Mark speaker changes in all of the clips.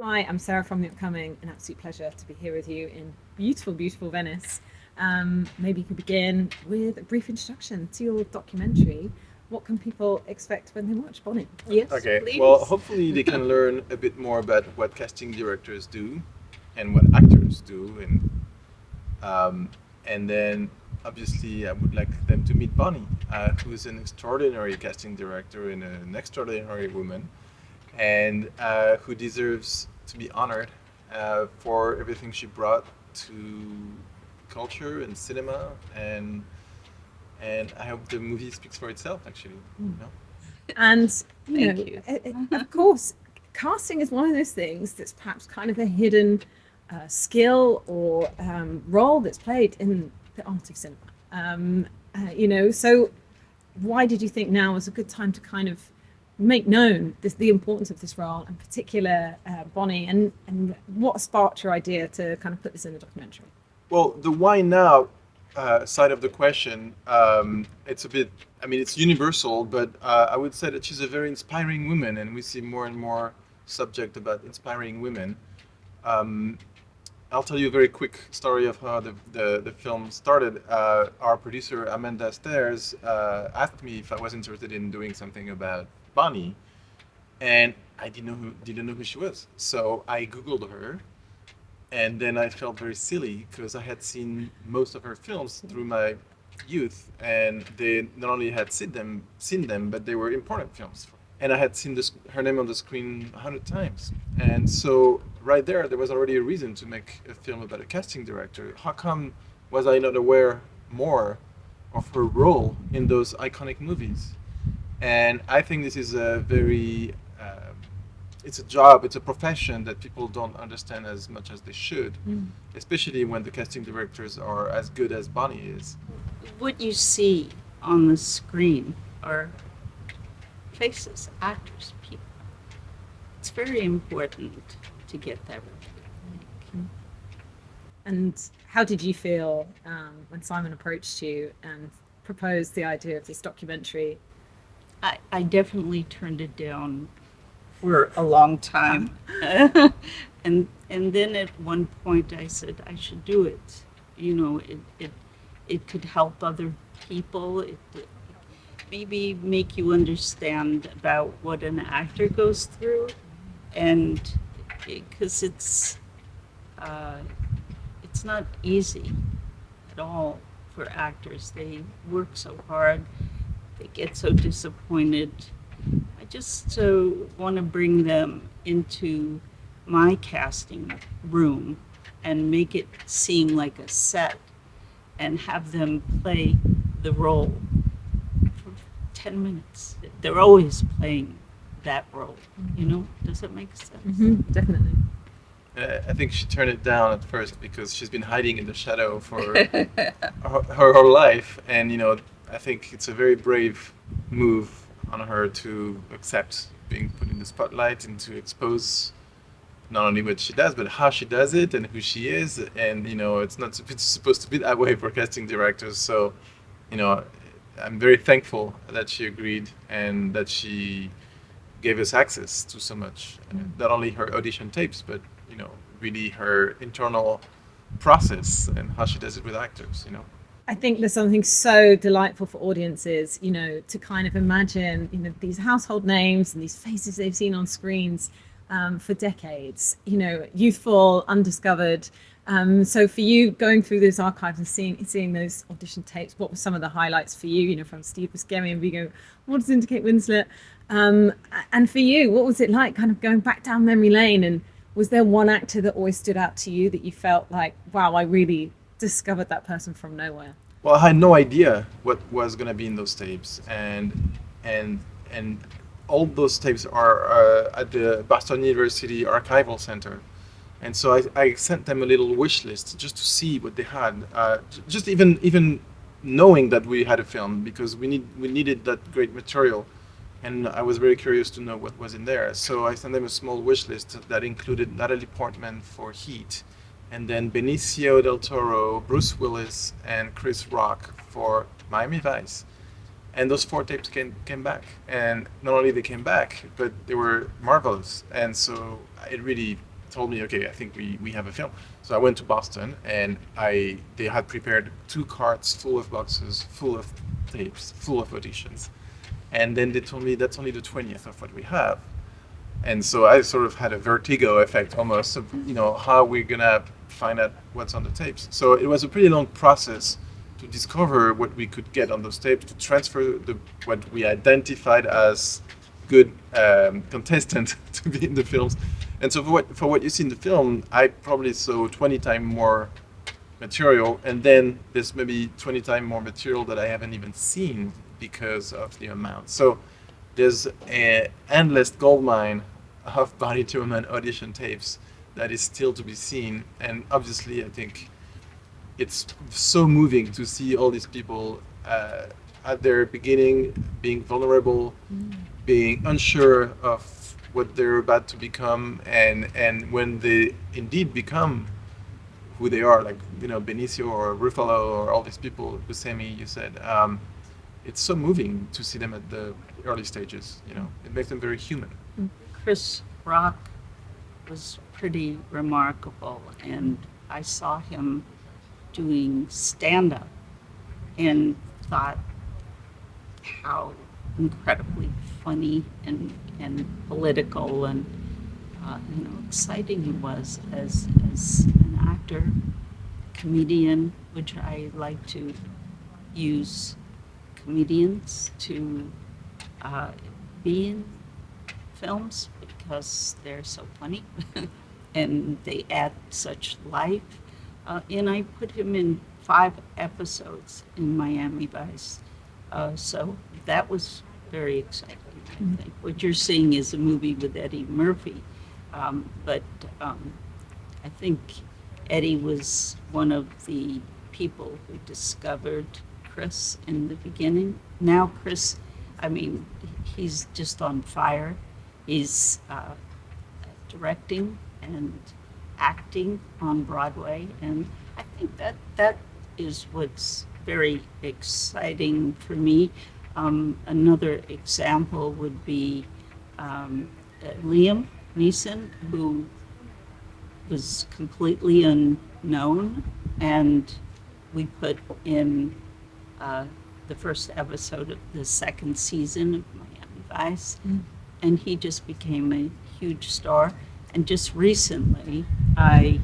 Speaker 1: Hi, I'm Sarah from The Upcoming. An absolute pleasure to be here with you in beautiful, beautiful Venice. Maybe you could begin with a brief introduction to your documentary. What can people expect when they watch Bonnie?
Speaker 2: Yes,
Speaker 3: Okay, well,
Speaker 2: please.
Speaker 3: hopefully they can learn a bit more about what casting directors do and what actors do, um, and then obviously I would like them to meet Bonnie, who is an extraordinary casting director and an extraordinary woman, and who deserves to be honored for everything she brought to culture and cinema, and I hope the movie speaks for itself. Actually, you know.
Speaker 1: And,
Speaker 2: Thank you.
Speaker 1: of course, casting is one of those things that's perhaps kind of a hidden skill or role that's played in the art of cinema. So why did you think now was a good time to kind of make known the importance of this role, in particular Bonnie, and what sparked your idea to kind of put this in a documentary?
Speaker 3: Well, the why now side of the question, it's a bit, I mean, it's universal, but I would say that she's a very inspiring woman, and we see more and more subject about inspiring women. Um, I'll tell you a very quick story of how the film started. Our producer, Amanda Stairs, asked me if I was interested in doing something about Bonnie, and I didn't know who she was. So I Googled her, and then I felt very silly because I had seen most of her films through my youth, and they not only had seen them, but they were important films. And I had seen her name on the screen 100 times, and so right there was already a reason to make a film about a casting director. How come was I not aware more of her role in those iconic movies? And I think this is a very it's a job, it's a profession that people don't understand as much as they should,
Speaker 1: Mm.
Speaker 3: especially when the casting directors are as good as Bonnie is.
Speaker 2: What you see on the screen are faces, actors, people. It's very important to get that right.
Speaker 1: And how did you feel when Simon approached you and proposed the idea of this documentary?
Speaker 2: I definitely turned it down for a long time. And then at one point I said I should do it. It could help other people. It maybe make you understand about what an actor goes through, and because uh, it's not easy at all for actors. They work so hard, they get so disappointed. I just want to bring them into my casting room and make it seem like a set and have them play the role for 10 minutes. They're always playing that role, you know? Does that make sense?
Speaker 1: Definitely.
Speaker 3: I think she turned it down at first because she's been hiding in the shadow for her whole life, and I think it's a very brave move on her to accept being put in the spotlight and to expose not only what she does, but how she does it and who she is. And it's supposed to be that way for casting directors. So, you know, I'm very thankful that she agreed and that she gave us access to so much. Not only her audition tapes, but really her internal process and how she does it with actors.
Speaker 1: I think there's something so delightful for audiences, to kind of imagine, these household names and these faces they've seen on screens for decades, youthful, undiscovered. So for you, going through those archives and seeing those audition tapes, what were some of the highlights for you? From Steve Buscemi and Vigo Mortensen, Winslet, and for you, what was it like, kind of going back down memory lane? And was there one actor that always stood out to you that you felt like, wow, I really discovered that person from nowhere?
Speaker 3: Well, I had no idea what was gonna be in those tapes, and all those tapes are at the Boston University Archival Center, and so I sent them a little wish list just to see what they had, just even knowing that we had a film because we needed that great material, and I was very curious to know what was in there. So I sent them a small wish list that included Natalie Portman for Heat, and then Benicio del Toro, Bruce Willis, and Chris Rock for Miami Vice. And those 4 tapes came back, and not only they came back, but they were marvelous. And so it really told me, okay, I think we have a film. So I went to Boston, and they had prepared 2 carts full of boxes, full of tapes, full of auditions. And then they told me that's only the 20th of what we have. And so I sort of had a vertigo effect almost of, how we're gonna find out what's on the tapes. So it was a pretty long process to discover what we could get on those tapes, to transfer what we identified as good contestant to be in the films. And so for what you see in the film, I probably saw 20 times more material, and then there's maybe 20 times more material that I haven't even seen because of the amount. So there's an endless goldmine of Barney Timmermann audition tapes that is still to be seen. And obviously, I think it's so moving to see all these people at their beginning being vulnerable, being unsure of what they're about to become, and when they indeed become who they are, like Benicio or Ruffalo or all these people, Buscemi, you said, it's so moving to see them at the early stages. It makes them very human.
Speaker 2: Chris Rock was pretty remarkable, and I saw him doing stand-up and thought how incredibly funny and political and exciting he was as an actor, comedian, which I like to use comedians to be in films because they're so funny and they add such life. And I put him in 5 episodes in Miami Vice. So that was very exciting, I think. What you're seeing is a movie with Eddie Murphy. But I think Eddie was one of the people who discovered Chris in the beginning. Now Chris, he's just on fire. He's directing and acting on Broadway, and I think that is what's very exciting for me. Another example would be Liam Neeson, who was completely unknown, and we put in the first episode of the 2nd season of Miami Vice, and he just became a huge star. And just recently, I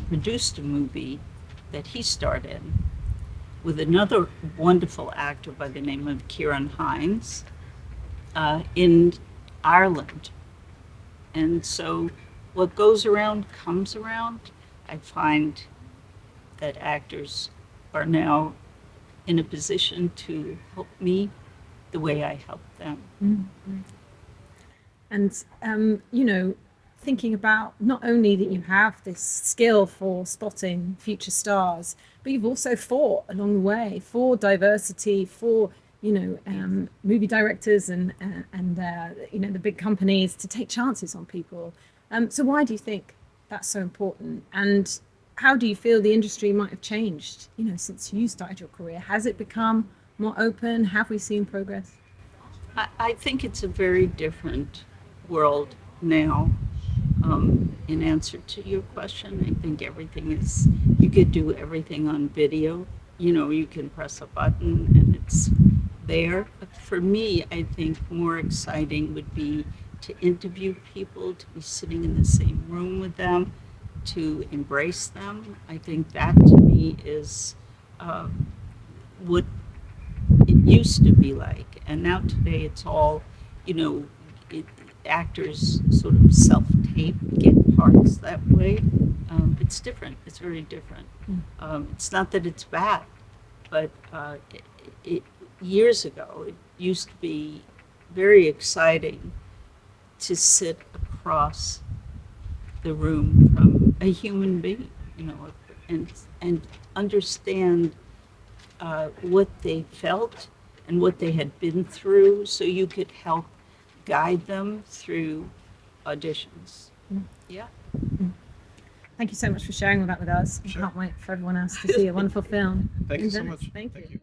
Speaker 2: produced a movie that he starred in with another wonderful actor by the name of Kieran Hines in Ireland. And so what goes around comes around. I find that actors are now in a position to help me the way I help them.
Speaker 1: Mm-hmm. And, thinking about not only that you have this skill for spotting future stars, but you've also fought along the way for diversity, for, movie directors and the big companies to take chances on people. So why do you think that's so important? And how do you feel the industry might have changed, since you started your career? Has it become more open? Have we seen progress?
Speaker 2: I think it's a very different world now. In answer to your question, I think you could do everything on video. You can press a button and it's there. But for me, I think more exciting would be to interview people, to be sitting in the same room with them, to embrace them. I think that to me is what it used to be like. And now today it's all, actors sort of self-tape, get parts that way. It's different. It's very different. It's not that it's bad, but years ago, it used to be very exciting to sit across the room from a human being, and understand what they felt and what they had been through, so you could help guide them through auditions. Yeah.
Speaker 1: Thank you so much for sharing all that with us.
Speaker 3: Sure.
Speaker 1: I can't wait for everyone else to see a wonderful film.
Speaker 3: Thank you so
Speaker 1: Venice.
Speaker 3: much.
Speaker 1: Thank you.